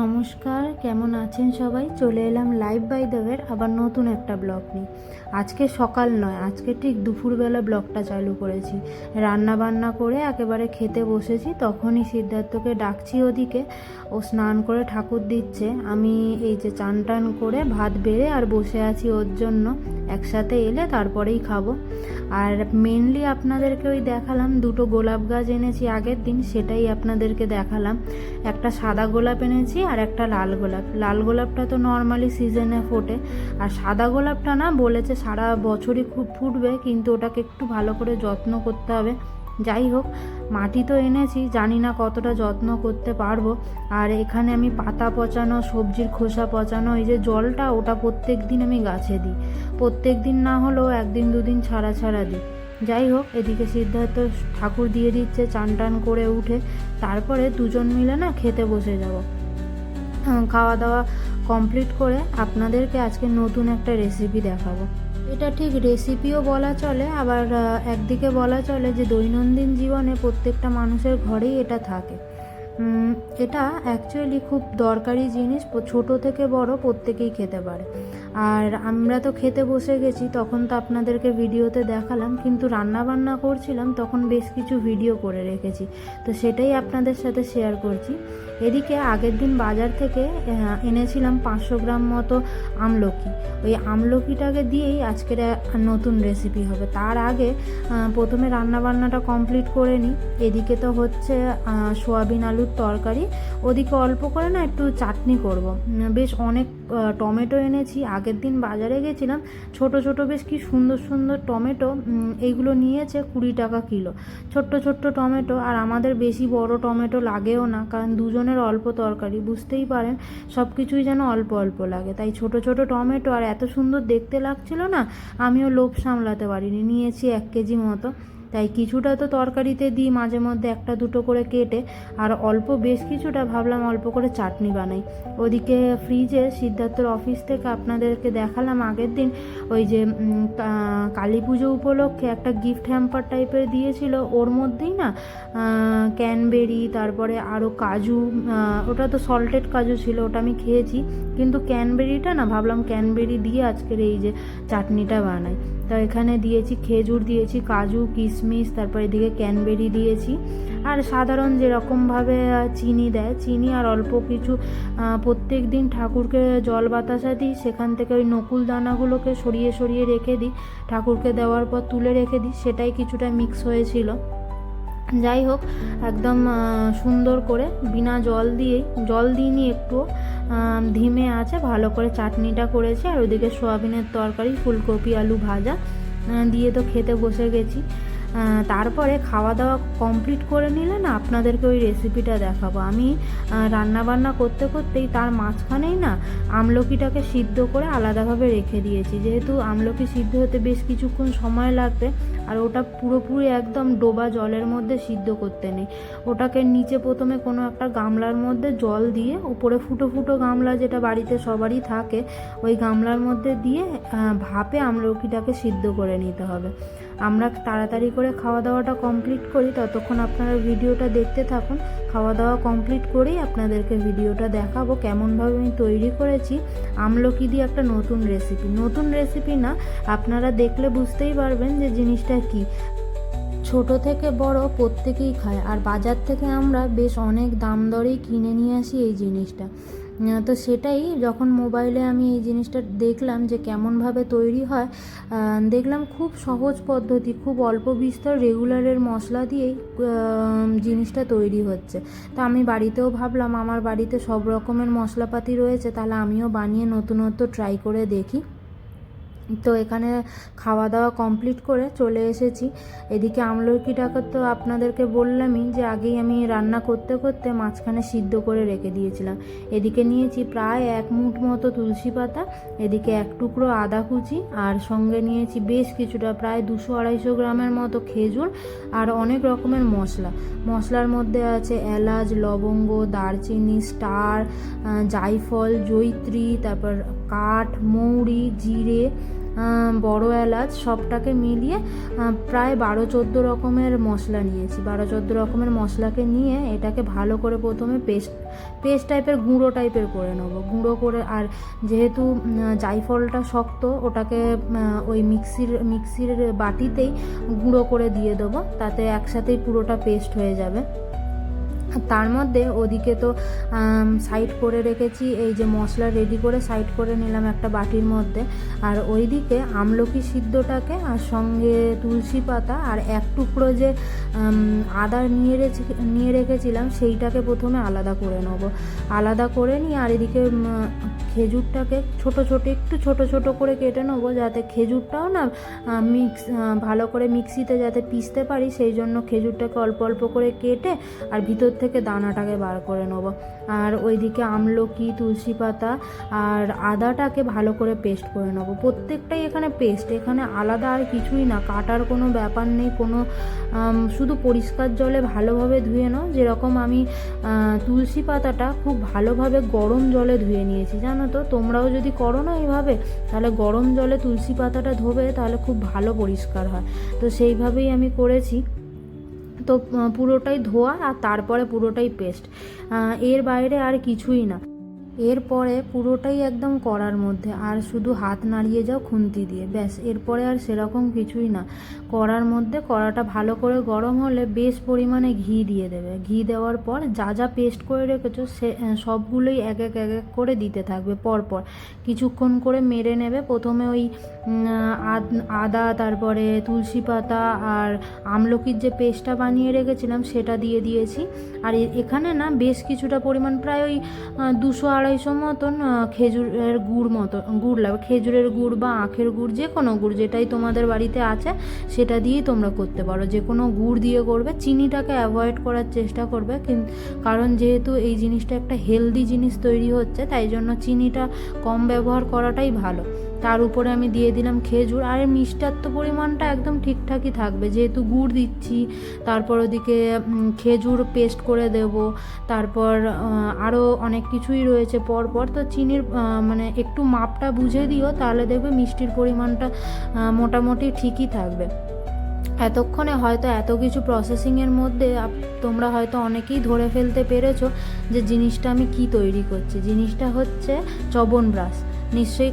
নমস্কার, কেমন আছেন সবাই? চলে এলাম লাইভ বাই দেবের আবার নতুন একটা ব্লগ নিয়ে। আজকে সকাল নয়, আজকে ঠিক দুপুরবেলা ব্লগটা চালু করেছি। রান্না বান্না করে একেবারে খেতে বসেছি, তখনই সিদ্ধার্থকে ডাকছি ওদিকে। ও স্নান করে ঠাকুর দিচ্ছে, আমি এই যে চান টান করে ভাত বেড়ে আর বসে আছি ওর জন্য। একসাথে এলে তারপরেই খাবো। আর মেনলি আপনাদেরকে ওই দেখালাম, দুটো গোলাপ গাছ এনেছি আগের দিন, সেটাই আপনাদেরকে দেখালাম। একটা সাদা গোলাপ এনেছি আর একটা লাল গোলাপ। লাল গোলাপটা তো নর্মালি সিজনে ফোটে, আর সাদা গোলাপটা না, বলেছে সারা বছরই খুব ফুটবে, কিন্তু ওটাকে একটু ভালো করে যত্ন করতে হবে। যাই হোক, মাটি তো এনেছি, জানি না কতটা যত্ন করতে পারবো। আর এখানে আমি পাতা পচানো, সবজির খোসা পচানো, এই যে জলটা, ওটা প্রত্যেক দিন আমি গাছে দিই। প্রত্যেক দিন না হলেও একদিন দুদিন ছাড়া ছাড়া দিই। যাই হোক, এদিকে সিদ্ধার্থ ঠাকুর দিয়ে দিচ্ছে চান টান করে উঠে। তারপরে দুজন মিলে না খেতে বসে যাব। খাওয়া দাওয়া কমপ্লিট করে আপনাদেরকে আজকে নতুন একটা রেসিপি দেখাবো। এটা ঠিক রেসিপিও বলা চলে, আবার একদিকে বলা চলে যে দৈনন্দিন জীবনে প্রত্যেকটা মানুষের ঘরেই এটা থাকে। এটা অ্যাকচুয়ালি খুব দরকারি জিনিস, ছোট থেকে বড় প্রত্যেকেই খেতে পারে। আর আমরা তো খেতে বসে গেছি, তখন তো আপনাদেরকে ভিডিওতে দেখালাম, কিন্তু রান্না বান্না করছিলাম তখন বেশ কিছু ভিডিও করে রেখেছি, তো সেটাই আপনাদের সাথে শেয়ার করছি। এদিকে আগের দিন বাজার থেকে এনেছিলাম 500 গ্রাম মতো আমলকি। ওই আমলকিটাকে দিয়েই আজকের নতুন রেসিপি হবে। তার আগে প্রথমে রান্নাবান্নাটা কমপ্লিট করে নিই। এদিকে তো হচ্ছে সোয়াবিন আলুর তরকারি, ওদিকে অল্প করে না একটু চাটনি করব। বেশ অনেক টমেটো এনেছি, আগের দিন বাজারে গেছিলাম, ছোট ছোট বেশ কি সুন্দর সুন্দর টমেটো। এইগুলো নিয়েছে 20 টাকা কিলো, ছোট্ট ছোট্ট টমেটো। আর আমাদের বেশি বড় টমেটো লাগেও না, কারণ দুজনের অল্প তরকারি, বুঝতেই পারেন, সব কিছুই যেন অল্প অল্প লাগে। তাই ছোট ছোট টমেটো, আর এত সুন্দর দেখতে লাগছিল না, আমিও লোভ সামলাতে পারিনি, নিয়েছি 1 কেজি মতো। তাই কিছুটা তো তরকারিতে দিই মাঝে মধ্যে, একটা দুটো করে কেটে, আর অল্প বেশ কিছুটা ভাবলাম অল্প করে চাটনি বানাই। ওদিকে ফ্রিজে সিদ্ধার্থর অফিস থেকে আপনাদেরকে দেখালাম আগের দিন, ওই যে কালী পুজো উপলক্ষে একটা গিফট হ্যাম্পার টাইপের দিয়েছিল, ওর মধ্যেই না ক্যানবেরি, তারপরে আরও কাজু, ওটা তো সল্টেড কাজু ছিল, ওটা আমি খেয়েছি, কিন্তু ক্যানবেরিটা না, ভাবলাম ক্যানবেরি দিয়ে আজকের এই যে চাটনিটা বানাই। তো এখানে দিয়েছি খেজুর, দিয়েছি কাজু কিশমিশ, তারপর এদিকে ক্যানবেরি দিয়েছি। আর সাধারণ যেরকমভাবে চিনি দেয়, চিনি আর অল্প কিছু, প্রত্যেক দিন ঠাকুরকে জল বাতাসা দিই, সেখান থেকে ওই নকুল দানাগুলোকে সরিয়ে সরিয়ে রেখে দিই, ঠাকুরকে দেওয়ার পর তুলে রেখে দিই, সেটাই কিছুটা মিক্স হয়েছিল। যাই হোক, একদম সুন্দর করে বিনা জল দিইনি, একটু ধিমে আছে ভালো করে চাটনিটা করেছি। আর ওইদিকে সোয়াবিনের তরকারি, ফুলকপি আলু ভাজা দিয়ে তো খেতে বসে গেছি। তারপরে খাওয়া দাওয়া কমপ্লিট করে নিলে না আপনাদেরকে ওই রেসিপিটা দেখাবো। আমি রান্না বান্না করতে করতেই তার মাঝখানেই না আমলকিটাকে সিদ্ধ করে আলাদাভাবে রেখে দিয়েছি, যেহেতু আমলকি সিদ্ধ হতে বেশ কিছুক্ষণ সময় লাগবে। আর ওটা পুরোপুরি একদম ডোবা জলের মধ্যে সিদ্ধ করতে নেই, ওটাকে নিচে প্রথমে কোনো একটা গামলার মধ্যে জল দিয়ে, উপরে ফুটো ফুটো গামলা যেটা বাড়িতে সবারই থাকে, ওই গামলার মধ্যে দিয়ে ভাপে আমলকিটাকে সিদ্ধ করে নিতে হবে। আমরা তাড়াতাড়ি করে খাওয়া দাওয়াটা কমপ্লিট করি, ততক্ষণ আপনারা ভিডিওটা দেখতে থাকুন। খাওয়া দাওয়া কমপ্লিট করেই আপনাদেরকে ভিডিওটা দেখাবো কেমনভাবে আমি তৈরি করেছি আমলকি দিয়ে একটা নতুন রেসিপি না, আপনারা দেখলে বুঝতেই পারবেন যে জিনিসটা কি। ছোট থেকে বড় প্রত্যেকেই খায়, আর বাজার থেকে আমরা বেশ অনেক দাম দরেই কিনে নিয়ে আসি এই জিনিসটা। তো সেটাই যখন মোবাইলে আমি এই জিনিসটা দেখলাম যে কেমনভাবে তৈরি হয়, দেখলাম খুব সহজ পদ্ধতি, খুব অল্প বিস্তর রেগুলারের মশলা দিয়েই জিনিসটা তৈরি হচ্ছে। তো আমি বাড়িতেও ভাবলাম, আমার বাড়িতে সব রকমের মশলাপাতি রয়েছে, তাহলে আমিও বানিয়ে নতুনত্ব ট্রাই করে দেখি। তো এখানে খাওয়া দাওয়া কমপ্লিট করে চলে এসেছি। এদিকে আমলকিটাকে তো আপনাদেরকে বললামই যে আগেই আমি রান্না করতে করতে মাঝখানে সিদ্ধ করে রেখে দিয়েছিলাম। এদিকে নিয়েছি প্রায় 1 মুঠ মতো তুলসী পাতা, এদিকে 1 টুকরো আদা কুচি, আর সঙ্গে নিয়েছি বেশ কিছুটা প্রায় 200-250 গ্রামের মতো খেজুর, আর অনেক রকমের মশলার মধ্যে আছে এলাচ, লবঙ্গ, দারচিনি, স্টার, জায়ফল, জয়িত্রী, তারপর কাঠ, মৌরি, জিরে, বড় এলাচ সবটাকে মিলিয়ে প্রায় 12-14 রকমের মশলা নিয়েছি। 12-14 রকমের মশলাকে নিয়ে এটাকে ভালো করে প্রথমে পেস্ট টাইপের গুঁড়ো টাইপের করে নেবো। গুঁড়ো করে, আর যেহেতু জায়ফলটা শক্ত, ওটাকে ওই মিক্সির বাটিতেই গুঁড়ো করে দিয়ে দেবো, তাতে একসাথেই পুরোটা পেস্ট হয়ে যাবে। তার মধ্যে ওদিকে তো সাইড করে রেখেছি, এই যে মশলা রেডি করে সাইড করে নিলাম একটা বাটির মধ্যে। আর ওইদিকে আমলকি সিদ্ধটাকে আর সঙ্গে তুলসী পাতা আর এক টুকরো যে আদা নিয়ে রেখেছিলাম সেইটাকে প্রথমে আলাদা করে নেবো। আলাদা করে নিয়ে আর এদিকে খেজুরটাকে একটু ছোট ছোট করে কেটে নেবো, যাতে খেজুরটাও না ভালো করে মিক্সিতে যাতে পিষতে পারি, সেই জন্য খেজুরটাকে অল্প অল্প করে কেটে আর ভিতর থেকে দানাটাকে বার করে নেবো। আর ওইদিকে আমলকি, তুলসী পাতা আর আদাটাকে ভালো করে পেস্ট করে নেবো। প্রত্যেকটাই এখানে পেস্ট, এখানে আলাদা আর কিছুই না, কাটার কোনো ব্যাপার নেই কোনো। শুধু পরিষ্কার জলে ভালোভাবে ধুয়ে নাও। যেরকম আমি তুলসী পাতাটা খুব ভালোভাবে গরম জলে ধুয়ে নিয়েছি, জানো তো, তোমরাও যদি করো না এইভাবে, তাহলে গরম জলে তুলসী পাতাটা ধোবে, তাহলে খুব ভালো পরিষ্কার হয়। তো সেইভাবেই আমি করেছি। তো পুরোটাই ধোয়া আর তারপরে পুরোটাই পেস্ট, এর বাইরে আর কিছুই না। এরপরে পুরোটাই একদম কড়ার মধ্যে, আর শুধু হাত নাড়িয়ে যাও খুন্তি দিয়ে, ব্যাস। এরপরে আর সেরকম কিছুই না। কড়ার মধ্যে কড়াটা ভালো করে গরম হলে বেশ পরিমাণে ঘি দিয়ে দেবে। ঘি দেওয়ার পর যা যা পেস্ট করে রেখেছো সে সবগুলোই এক এক করে দিতে থাকবে পরপর। কিছুক্ষণ করে মেরে নেবে। প্রথমে ওই আদা, তারপরে তুলসী পাতা আর আমলকির যে পেস্টটা বানিয়ে রেখেছিলাম সেটা দিয়ে দিয়েছি। আর এখানে না বেশ কিছুটা পরিমাণ, প্রায় ওই 200-250 মতন খেজুরের গুড় লাগবে। খেজুরের গুড় বা আখের গুড়, যে কোনো গুড় যেটাই তোমাদের বাড়িতে আছে সেটা দিয়েই তোমরা করতে পারো। যে কোনো গুড় দিয়ে করবে, চিনিটাকে অ্যাভয়েড করার চেষ্টা করবে, কারণ যেহেতু এই জিনিসটা একটা হেলদি জিনিস তৈরি হচ্ছে, তাই জন্য চিনিটা কম ব্যবহার করাটাই ভালো। তার উপরে আমি দিয়ে দিলাম খেজুর। আর মিষ্টাত্ব পরিমাণটা একদম ঠিকঠাকই থাকবে, যেহেতু গুড় দিচ্ছি। তারপর ওদিকে খেজুর পেস্ট করে দেব, তারপর আরও অনেক কিছুই রয়েছে পরপর। তো চিনির মানে একটু মাপটা বুঝে দিও, তাহলে দেখবে মিষ্টির পরিমাণটা মোটামুটি ঠিকই থাকবে। এতক্ষণে হয়তো এত কিছু প্রসেসিংয়ের মধ্যে তোমরা হয়তো অনেকেই ধরে ফেলতে পেরেছো যে জিনিসটা আমি কি তৈরি করছি। জিনিসটা হচ্ছে চবনব্রাশ। নিশ্চয়ই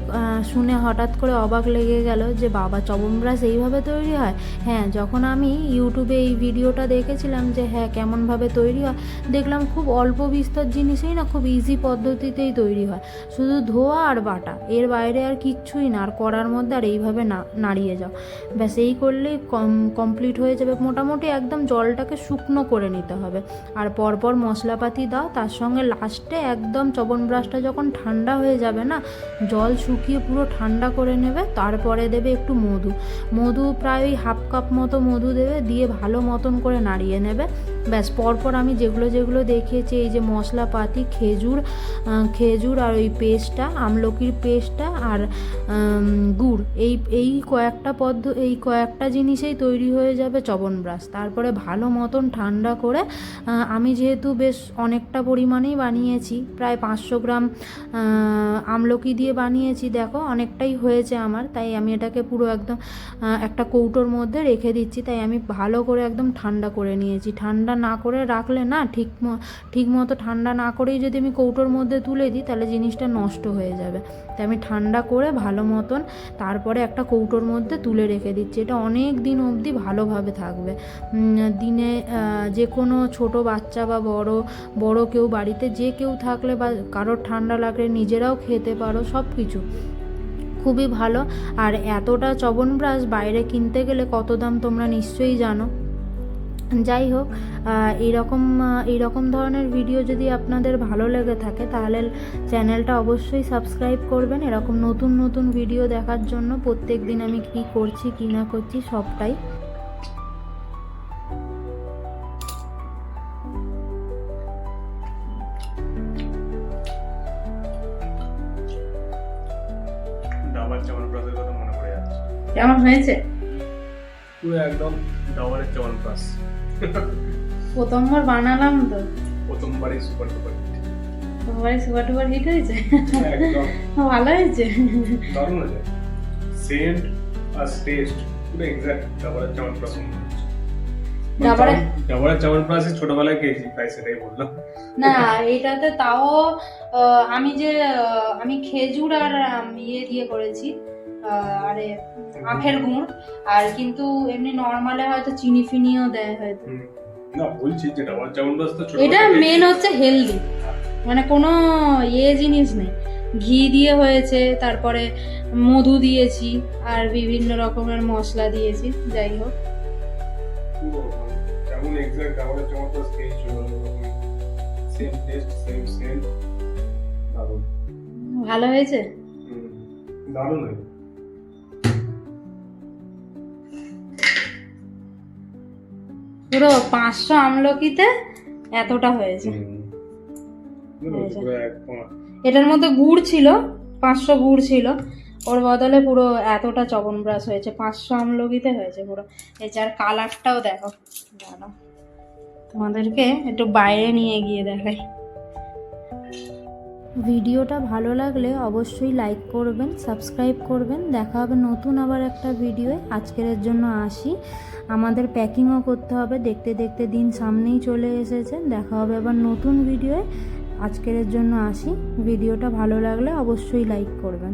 শুনে হঠাৎ করে অবাক লেগে গেল যে বাবা, চবনব্রাশ এইভাবে তৈরি হয়? হ্যাঁ, যখন আমি ইউটিউবে এই ভিডিওটা দেখেছিলাম যে হ্যাঁ কেমনভাবে তৈরি হয়, দেখলাম খুব অল্প বিস্তর জিনিসেই না খুব ইজি পদ্ধতিতেই তৈরি হয়। শুধু ধোয়া আর বাটা, এর বাইরে আর কিচ্ছুই না। আর কড়ার মধ্যে আর এইভাবে নাড়িয়ে যাও, ব্যাস। এই করলেই কমপ্লিট হয়ে যাবে। মোটামুটি একদম জলটাকে শুকনো করে নিতে হবে। আর পরপর মশলাপাতি দাও, তার সঙ্গে লাস্টে একদম চবনব্রাশটা যখন ঠান্ডা হয়ে যাবে না, জল শুকিয়ে পুরো ঠান্ডা করে নেবে, তারপরে দেবে একটু মধু প্রায় ওই 1/2 কাপ মতো মধু দেবে, দিয়ে ভালো মতন করে নাড়িয়ে নেবে, ব্যাস। পরপর আমি যেগুলো দেখিয়েছি, এই যে মশলাপাতি, খেজুর আর ওই পেস্টটা, আমলকির পেস্টটা আর গুড়, এই কয়েকটা জিনিসেই তৈরি হয়ে যাবে চবনব্রাশ। তারপরে ভালো মতন ঠান্ডা করে, আমি যেহেতু বেশ অনেকটা পরিমাণেই বানিয়েছি, প্রায় 500 গ্রাম আমলকি দিয়ে বানিয়েছি, দেখো অনেকটাই হয়েছে আমার, তাই আমি এটাকে পুরো একদম একটা কৌটোর মধ্যে রেখে দিচ্ছি। তাই আমি ভালো করে একদম ঠান্ডা করে নিয়েছি। ঠান্ডা না করে রাখলে না, ঠিক মতো ঠান্ডা না করেই যদি আমি কৌটোর মধ্যে তুলে দিই, তাহলে জিনিসটা নষ্ট হয়ে যাবে। তাই আমি ঠান্ডা করে ভালো মতন তারপরে একটা কৌটোর মধ্যে তুলে রেখে দিচ্ছি। এটা অনেক দিন অবধি ভালোভাবে থাকবে। দিনে যে কোনো ছোট বাচ্চা বা বড় কেউ বাড়িতে যে কেউ থাকলে বা কারোর ঠান্ডা লাগলে নিজেরাও খেতে পারো, সব কিছু খুবই ভালো। আর এতটা চবনব্রাশ বাইরে কিনতে গেলে কত দাম তোমরা নিশ্চয়ই জানো। যাই হোক, এইরকম ধরনের ভিডিও যদি আপনাদের ভালো লেগে থাকে, তাহলে চ্যানেলটা অবশ্যই সাবস্ক্রাইব করবেন, এরকম নতুন ভিডিও দেখার জন্য। প্রত্যেক দিন আমি কি করছি কি না করছি সবটাই। কেমন হয়েছে? পুরো একদম ডাবরের চবনপ্রাশ। প্রথমবার বানালাম তো, প্রথমবারই সুপার সুপার হিট হয়েছে। একদম ভালো হয়েছে, দারুণ হয়েছে। সেন্ট আর টেস্ট পুরো এক্সাক্ট ডাবরের চ্যবনপ্রাশ মনে হচ্ছে। ডাবরের চ্যবনপ্রাশ ছোটবেলায় খেয়েছি, তাই সেটাই বললাম। না এটাতে তাও আমি খেজুর আর ইয়ে দিয়ে করেছি, আরে আখের গুড়, আর কিন্তু এমনি নর্মালে হয়তো চিনি ফিনিও দেয় হয়তো। না বলছি যে ডাবরের চ্যবনপ্রাশ তো এটা মেন হচ্ছে হেলদি, মানে কোনো জিনিস নেই, ঘি দিয়ে হয়েছে, তারপরে মধু দিয়েছি আর বিভিন্ন রকমের মশলা দিয়েছি, যাই হোক। যেমন এক্সাক্ট ডাবরের চ্যবনপ্রাশ খেয়েছি, সেম টেস্ট সেম সেন্ট, দারুণ। ভালো হয়েছে। দারুণ হয়েছে। পুরো 500 আমলকিতে এতটা হয়েছে। এটার মধ্যে গুড় ছিল, 500 গুড় ছিল, ওর বদলে পুরো এতটা চ্যবনপ্রাশ হয়েছে, 500 আমলকিতে হয়েছে পুরো। এই যার কালারটাও দেখো, দাঁড়াও তোমাদেরকে একটু বাইরে নিয়ে গিয়ে দেখাই। ভিডিওটা ভালো লাগলে অবশ্যই লাইক করবেন, সাবস্ক্রাইব করবেন। দেখা হবে নতুন আবার একটা ভিডিওয়ে। আজকের জন্য আসি, আমাদের প্যাকিংও করতে হবে, দেখতে দেখতে দিন সামনেই চলে এসেছে। দেখা হবে আবার নতুন ভিডিওয়ে। আজকের জন্য আসি, ভিডিওটা ভালো লাগলে অবশ্যই লাইক করবেন।